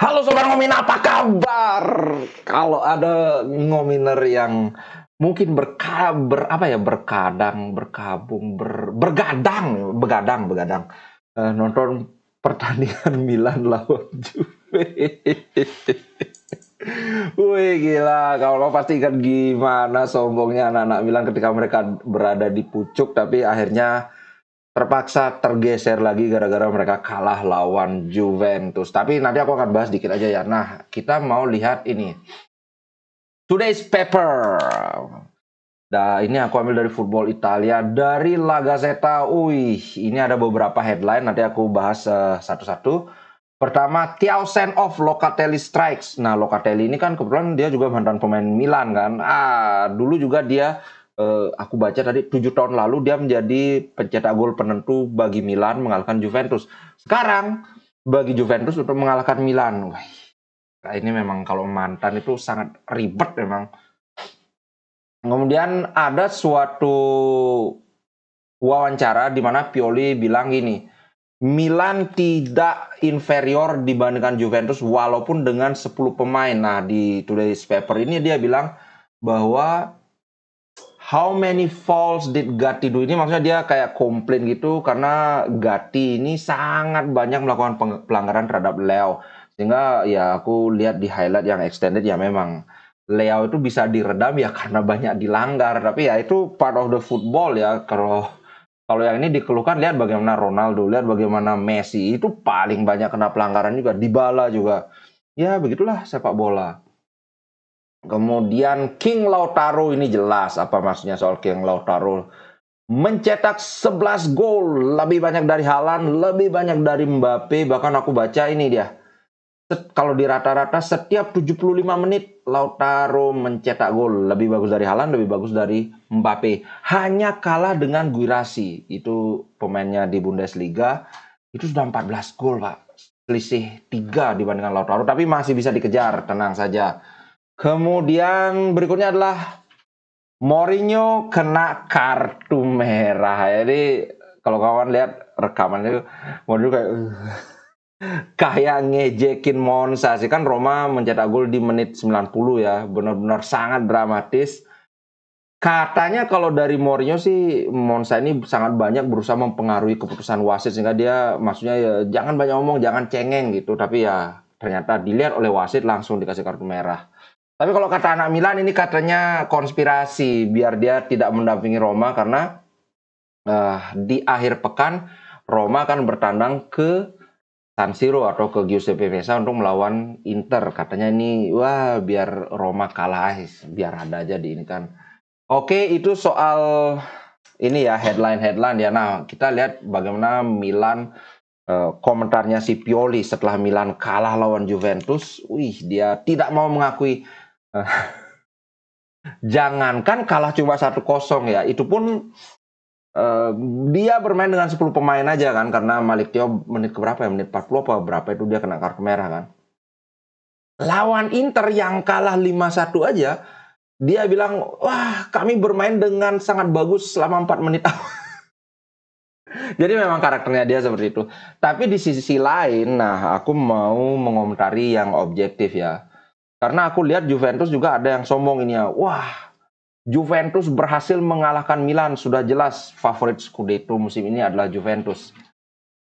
Halo Sobat Ngominer, apa kabar? Kalau ada ngominer yang mungkin berkadang, berkabung, begadang, nonton pertandingan Milan lawan Juve. Wih gila, kalau pasti kan gimana sombongnya anak-anak Milan ketika mereka berada di pucuk, tapi akhirnya terpaksa tergeser lagi gara-gara mereka kalah lawan Juventus. Tapi nanti aku akan bahas dikit aja ya. Nah, kita mau lihat ini. Today's paper. Nah, ini aku ambil dari Football Italia, dari La Gazzetta. Wih, ini ada beberapa headline, nanti aku bahas satu-satu. Pertama, Thiaw of Locatelli strikes. Nah, Locatelli ini kan kebetulan dia juga mantan pemain Milan kan. Dulu juga dia, aku baca tadi 7 tahun lalu dia menjadi pencetak gol penentu bagi Milan mengalahkan Juventus. Sekarang bagi Juventus untuk mengalahkan Milan. Wah, ini memang kalau mantan itu sangat ribet memang. Kemudian ada suatu wawancara di mana Pioli bilang gini, Milan tidak inferior dibandingkan Juventus walaupun dengan 10 pemain. Nah, di Today's Paper ini dia bilang bahwa how many fouls did Gatti do? Ini maksudnya dia kayak komplain gitu karena Gatti ini sangat banyak melakukan pelanggaran terhadap Leo. Sehingga ya aku lihat di highlight yang extended ya memang Leo itu bisa diredam ya karena banyak dilanggar. Tapi ya itu part of the football ya. Kalau yang ini dikeluhkan, lihat bagaimana Ronaldo, lihat bagaimana Messi, itu paling banyak kena pelanggaran juga, Dybala juga. Ya begitulah sepak bola. Kemudian King Lautaro, ini jelas apa maksudnya soal King Lautaro. Mencetak 11 gol, lebih banyak dari Haaland, lebih banyak dari Mbappe, bahkan aku baca ini dia. Kalau di rata-rata setiap 75 menit Lautaro mencetak gol, lebih bagus dari Haaland, lebih bagus dari Mbappe. Hanya kalah dengan Guirassy, itu pemainnya di Bundesliga, itu sudah 14 gol, Pak. Selisih 3 dibandingkan Lautaro, tapi masih bisa dikejar, tenang saja. Kemudian berikutnya adalah Mourinho kena kartu merah. Jadi kalau kawan lihat rekamannya, Mourinho kayak ngejekin Monza sih, kan Roma mencetak gol di menit 90 ya, benar-benar sangat dramatis. Katanya kalau dari Mourinho sih Monza ini sangat banyak berusaha mempengaruhi keputusan wasit sehingga dia maksudnya ya jangan banyak ngomong, jangan cengeng gitu, tapi ya ternyata dilihat oleh wasit langsung dikasih kartu merah. Tapi kalau kata anak Milan ini katanya konspirasi biar dia tidak mendampingi Roma karena di akhir pekan Roma akan bertandang ke San Siro atau ke Giuseppe Meazza untuk melawan Inter. Katanya ini wah biar Roma kalah, biar ada aja di ini kan. Oke, itu soal ini ya headline ya. Nah, kita lihat bagaimana Milan, komentarnya si Pioli setelah Milan kalah lawan Juventus. Wih, dia tidak mau mengakui, jangankan kalah cuma 1-0 ya, itu pun dia bermain dengan 10 pemain aja kan, karena Malik Thiaw menit keberapa ya, menit 40 apa berapa itu dia kena kartu merah kan. Lawan Inter yang kalah 5-1 aja, dia bilang, wah kami bermain dengan sangat bagus selama 4 menit awal. Jadi memang karakternya dia seperti itu. Tapi di sisi lain, nah aku mau mengomentari yang objektif ya. Karena aku lihat Juventus juga ada yang sombong ini ya. Wah, Juventus berhasil mengalahkan Milan. Sudah jelas favorit Scudetto musim ini adalah Juventus.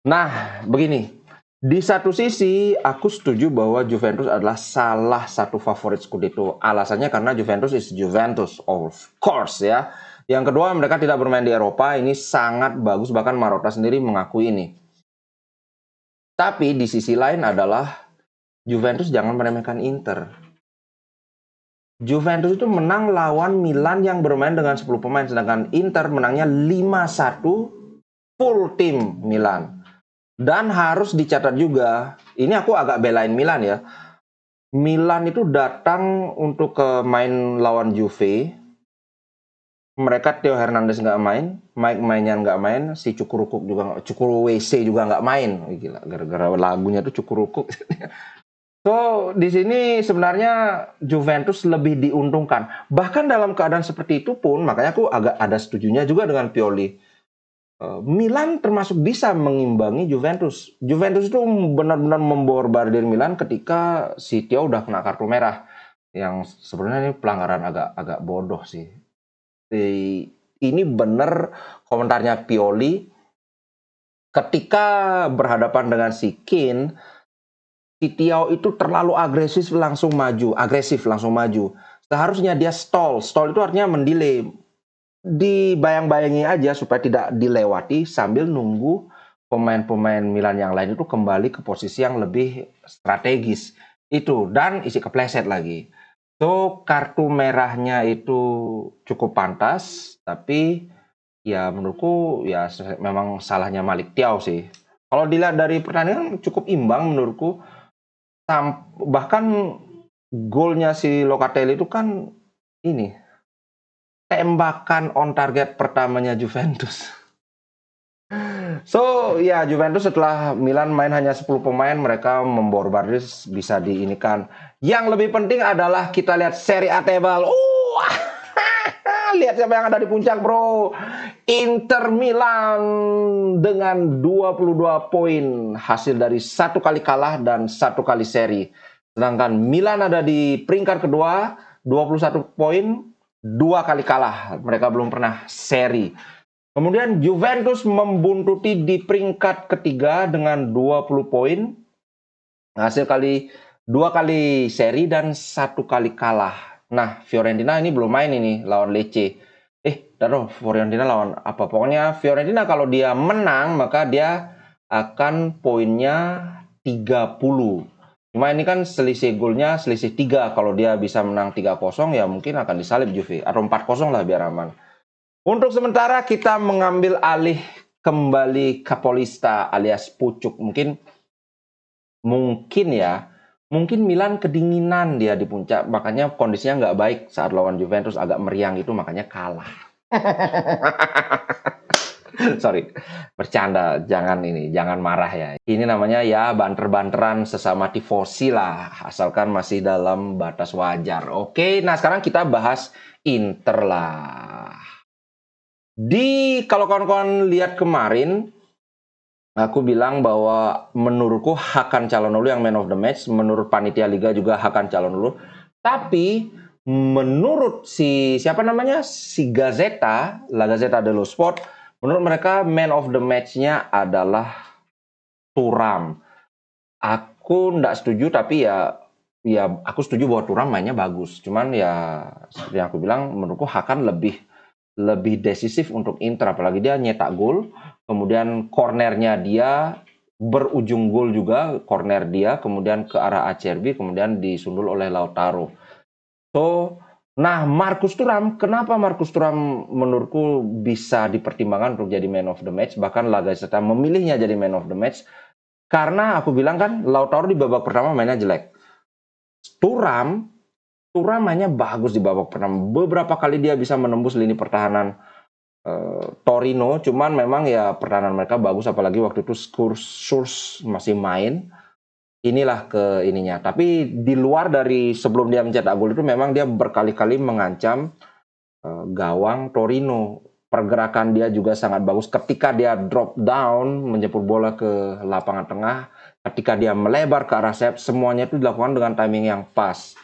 Nah, begini. Di satu sisi, aku setuju bahwa Juventus adalah salah satu favorit Scudetto. Alasannya karena Juventus is Juventus, of course ya. Yang kedua, mereka tidak bermain di Eropa. Ini sangat bagus, bahkan Marotta sendiri mengakui ini. Tapi di sisi lain adalah Juventus jangan meremehkan Inter. Juventus itu menang lawan Milan yang bermain dengan 10 pemain, sedangkan Inter menangnya 5-1 full tim Milan. Dan harus dicatat juga, ini aku agak belain Milan ya. Milan itu datang untuk ke main lawan Juve. Mereka Theo Hernandez nggak main, Mike Maignan nggak main, si Cukurukuk juga WC juga nggak main. Gila, gara-gara lagunya tuh Cukurukuk. So, di sini sebenarnya Juventus lebih diuntungkan. Bahkan dalam keadaan seperti itu pun, makanya aku agak ada setujunya juga dengan Pioli. Milan termasuk bisa mengimbangi Juventus. Juventus itu benar-benar memborbardir Milan ketika si Theo udah kena kartu merah. Yang sebenarnya ini pelanggaran agak bodoh sih. Ini bener komentarnya Pioli ketika berhadapan dengan si Keane, si Theo itu terlalu agresif langsung maju. Seharusnya dia stall itu artinya mendelay. Dibayang-bayangi aja supaya tidak dilewati sambil nunggu pemain-pemain Milan yang lain itu kembali ke posisi yang lebih strategis. Itu, dan isi kepleset lagi. So, kartu merahnya itu cukup pantas, tapi ya menurutku ya memang salahnya Malick Thiaw sih. Kalau dilihat dari pertandingan cukup imbang menurutku. Bahkan golnya si Locatelli itu kan ini tembakan on target pertamanya Juventus. So, ya Juventus setelah Milan main hanya 10 pemain, mereka memborbardir bisa diinikan. Yang lebih penting adalah kita lihat Serie A table. Lihat siapa yang ada di puncak, bro. Inter Milan dengan 22 poin hasil dari 1 kali kalah dan 1 kali seri. Sedangkan Milan ada di peringkat kedua, 21 poin, 2 kali kalah. Mereka belum pernah seri. Kemudian Juventus membuntuti di peringkat ketiga dengan 20 poin. Hasil 2 kali seri dan 1 kali kalah. Nah, Fiorentina ini belum main ini lawan Lecce. Fiorentina lawan apa? Pokoknya Fiorentina kalau dia menang maka dia akan poinnya 30. Cuma ini kan selisih golnya selisih 3. Kalau dia bisa menang 3-0 ya mungkin akan disalib Juve. Atau 4-0 lah biar aman. Untuk sementara kita mengambil alih kembali Capolista alias Pucuk. Mungkin Milan kedinginan dia di puncak, makanya kondisinya nggak baik saat lawan Juventus, agak meriang itu makanya kalah. Sorry, bercanda, jangan marah ya. Ini namanya ya banter-banteran sesama tifosi lah, asalkan masih dalam batas wajar. Oke, nah sekarang kita bahas Inter lah. Kalau kawan-kawan lihat kemarin, aku bilang bahwa menurutku Hakan Calhanoglu yang man of the match, menurut panitia liga juga Hakan Calhanoglu. Tapi menurut si Gazzetta, La Gazzetta dello Sport, menurut mereka man of the match-nya adalah Thuram. Aku nggak setuju, tapi ya aku setuju bahwa Thuram mainnya bagus. Cuman ya seperti yang aku bilang, menurutku Hakan lebih decisif untuk Inter, apalagi dia nyetak gol. Kemudian cornernya dia berujung gol juga, corner dia, kemudian ke arah Acerbi, kemudian disundul oleh Lautaro. Nah Marcus Thuram, kenapa Marcus Thuram menurutku bisa dipertimbangkan untuk jadi man of the match, bahkan La Gazzetta memilihnya jadi man of the match, karena aku bilang kan Lautaro di babak pertama mainnya jelek. Thuram mainnya bagus di babak pertama, beberapa kali dia bisa menembus lini pertahanan Torino, cuman memang ya pertahanan mereka bagus, apalagi waktu itu Schuurs masih main. Inilah ke ininya. Tapi di luar dari sebelum dia mencetak gol itu memang dia berkali-kali mengancam gawang Torino. Pergerakan dia juga sangat bagus. Ketika dia drop down, menjemput bola ke lapangan tengah, ketika dia melebar ke arah sayap, semuanya itu dilakukan dengan timing yang pas.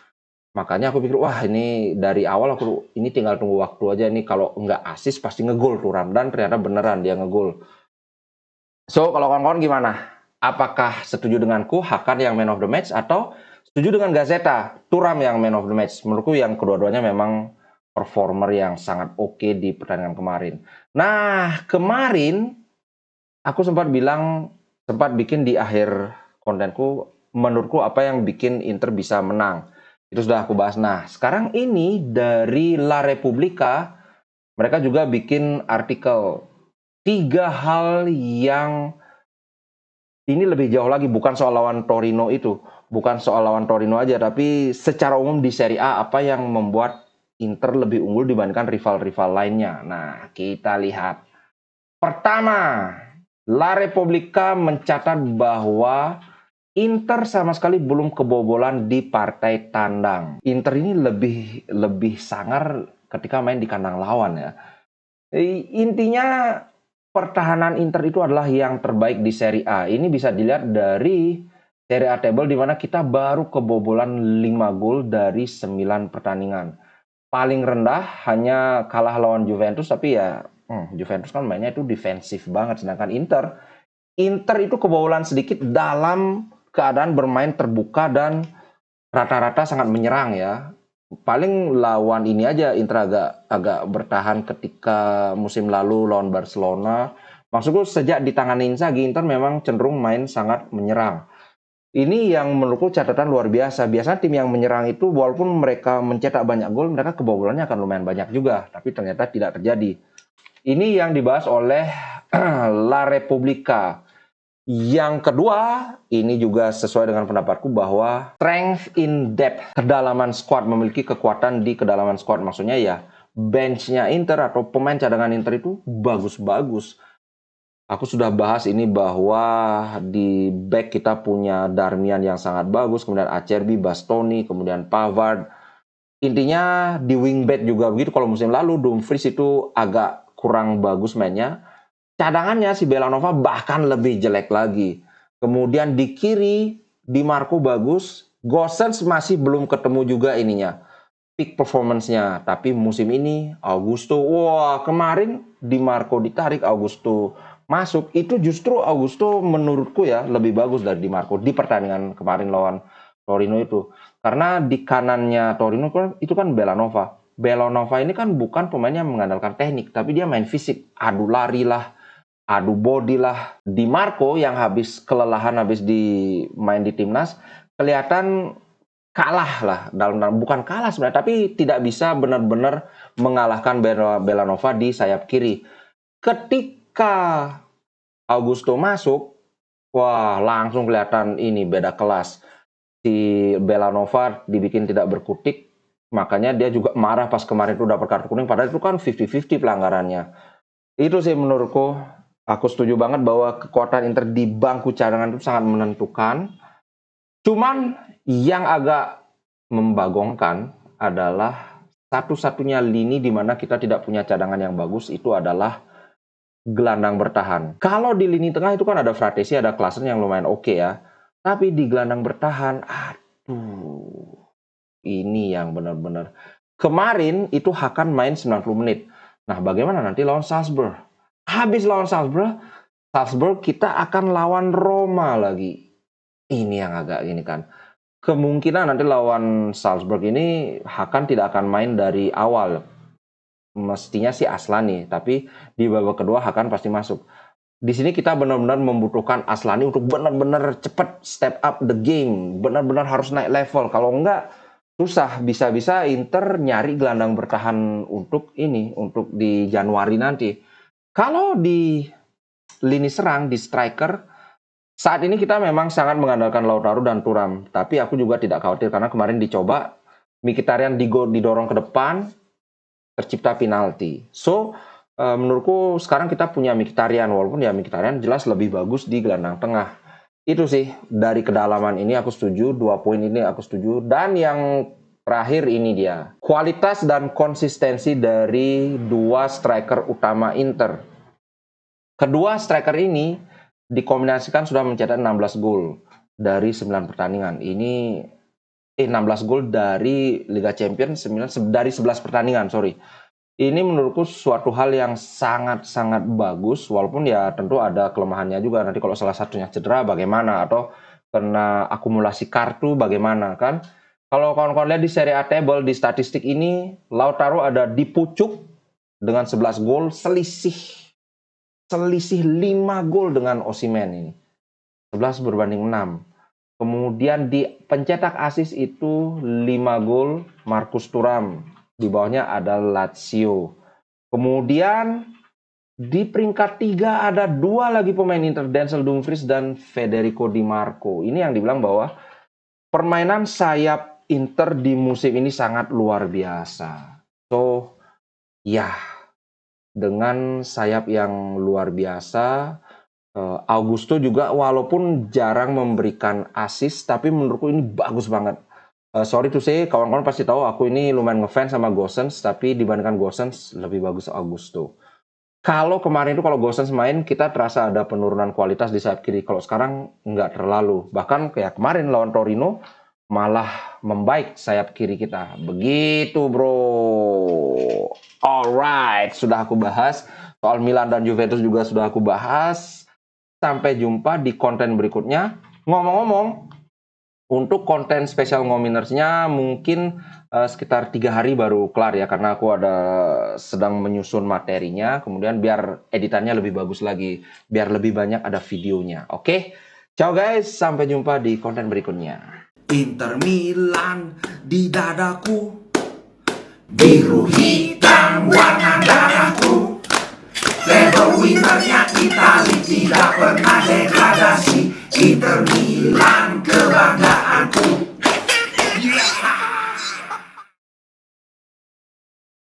Makanya aku pikir, wah ini dari awal ini tinggal tunggu waktu aja. Ini kalau nggak asis pasti ngegol Thuram. Dan ternyata beneran dia ngegol. So, kalau kawan-kawan gimana? Apakah setuju denganku Hakan yang man of the match atau setuju dengan Gazzetta Thuram yang man of the match? Menurutku yang kedua-duanya memang performer yang sangat oke di pertandingan kemarin. Nah, kemarin aku sempat bikin di akhir kontenku, menurutku apa yang bikin Inter bisa menang. Itu sudah aku bahas. Nah, sekarang ini dari La Repubblica, mereka juga bikin artikel 3 hal yang ini lebih jauh lagi, bukan soal lawan Torino itu. Bukan soal lawan Torino aja, tapi secara umum di Serie A apa yang membuat Inter lebih unggul dibandingkan rival-rival lainnya. Nah, kita lihat. Pertama, La Repubblica mencatat bahwa Inter sama sekali belum kebobolan di partai tandang. Inter ini lebih sangar ketika main di kandang lawan ya. Intinya pertahanan Inter itu adalah yang terbaik di Serie A. Ini bisa dilihat dari Serie A table di mana kita baru kebobolan 5 gol dari 9 pertandingan. Paling rendah hanya kalah lawan Juventus, tapi ya Juventus kan mainnya itu defensif banget. Sedangkan Inter itu kebobolan sedikit dalam keadaan bermain terbuka dan rata-rata sangat menyerang ya. Paling lawan ini aja Inter agak bertahan ketika musim lalu lawan Barcelona. Maksudku sejak ditangani Inzaghi, Inter memang cenderung main sangat menyerang. Ini yang menurutku catatan luar biasa. Biasanya tim yang menyerang itu walaupun mereka mencetak banyak gol, mereka kebobolannya akan lumayan banyak juga. Tapi ternyata tidak terjadi. Ini yang dibahas oleh La Repubblica. Yang kedua, ini juga sesuai dengan pendapatku bahwa strength in depth, kedalaman squad, memiliki kekuatan di kedalaman squad. Maksudnya ya, benchnya Inter atau pemain cadangan Inter itu bagus-bagus. Aku sudah bahas ini bahwa di back kita punya Darmian yang sangat bagus, kemudian Acerbi, Bastoni, kemudian Pavard. Intinya di wingback juga begitu. Kalau musim lalu Dumfries itu agak kurang bagus mainnya. Cadangannya si Belanova bahkan lebih jelek lagi. Kemudian di kiri, Di Marco bagus. Gosens masih belum ketemu juga ininya. Peak performance-nya. Tapi musim ini, Augusto. Wah, kemarin Di Marco ditarik, Augusto masuk. Itu justru Augusto menurutku ya lebih bagus dari Di Marco di pertandingan kemarin lawan Torino itu. Karena di kanannya Torino itu kan Belanova. Belanova ini kan bukan pemain yang mengandalkan teknik, tapi dia main fisik. Adu lari lah, adu body lah. Di Marco yang habis kelelahan habis main di timnas kelihatan kalah lah, bukan kalah sebenarnya, tapi tidak bisa benar-benar mengalahkan Belanova di sayap kiri. Ketika Augusto masuk, wah langsung kelihatan ini beda kelas. Si Belanova dibikin tidak berkutik, makanya dia juga marah pas kemarin itu dapat kartu kuning, padahal itu kan 50-50 pelanggarannya. Itu sih menurutku. Aku setuju banget bahwa kekuatan Inter di bangku cadangan itu sangat menentukan. Cuman yang agak membagongkan adalah satu-satunya lini di mana kita tidak punya cadangan yang bagus itu adalah gelandang bertahan. Kalau di lini tengah itu kan ada Fratesi, ada Klaassen yang lumayan oke ya. Tapi di gelandang bertahan, aduh, ini yang benar-benar. Kemarin itu Hakan main 90 menit. Nah, bagaimana nanti lawan Salzburg? Habis lawan Salzburg kita akan lawan Roma lagi. Ini yang agak ini kan. Kemungkinan nanti lawan Salzburg ini Hakan tidak akan main dari awal. Mestinya sih Aslani, tapi di babak kedua Hakan pasti masuk. Di sini kita benar-benar membutuhkan Aslani untuk benar-benar cepat step up the game. Benar-benar harus naik level. Kalau enggak, susah. Bisa-bisa Inter nyari gelandang bertahan untuk di Januari nanti. Kalau di lini serang, di striker, saat ini kita memang sangat mengandalkan Lautaro dan Thuram. Tapi aku juga tidak khawatir karena kemarin dicoba, Mkhitaryan didorong ke depan, tercipta penalti. So, menurutku sekarang kita punya Mkhitaryan, walaupun ya Mkhitaryan jelas lebih bagus di gelandang tengah. Itu sih, dari kedalaman ini aku setuju, 2 poin ini aku setuju. Dan yang terakhir ini dia, kualitas dan konsistensi dari dua striker utama Inter. Kedua striker ini dikombinasikan sudah mencetak 16 gol dari 9 pertandingan. Ini 16 gol dari Liga Champions dari 11 pertandingan, sorry. Ini menurutku suatu hal yang sangat-sangat bagus, walaupun ya tentu ada kelemahannya juga. Nanti kalau salah satunya cedera bagaimana, atau kena akumulasi kartu bagaimana kan. Kalau kawan-kawan lihat di Serie A table, di statistik ini, Lautaro ada di pucuk dengan 11 gol, selisih 5 gol dengan Osimhen ini. 11 berbanding 6. Kemudian di pencetak assist itu 5 gol Marcus Thuram. Di bawahnya ada Lazio. Kemudian di peringkat 3 ada 2 lagi pemain Inter, Denzel Dumfries dan Federico Di Marco. Ini yang dibilang bahwa permainan sayap Inter di musim ini sangat luar biasa. So, ya, dengan sayap yang luar biasa, Augusto juga walaupun jarang memberikan assist, tapi menurutku ini bagus banget. Sorry to say, kawan-kawan pasti tahu aku ini lumayan ngefans sama Gosens, tapi dibandingkan Gosens lebih bagus Augusto. Kalau kemarin itu kalau Gosens main kita terasa ada penurunan kualitas di sayap kiri. Kalau sekarang nggak terlalu. Bahkan kayak kemarin lawan Torino malah membaik sayap kiri kita. Begitu bro. Alright, sudah aku bahas. Soal Milan dan Juventus juga sudah aku bahas. Sampai jumpa di konten berikutnya. Ngomong-ngomong, untuk konten spesial Ngominersnya mungkin sekitar 3 hari baru kelar ya, karena aku ada sedang menyusun materinya, kemudian biar editannya lebih bagus lagi, biar lebih banyak ada videonya. Oke, ciao guys, sampai jumpa di konten berikutnya. Inter Milan di dadaku, biru hitam warna darahku. Level winnernya Itali tidak pernah degradasi. Inter Milan kebanggaanku.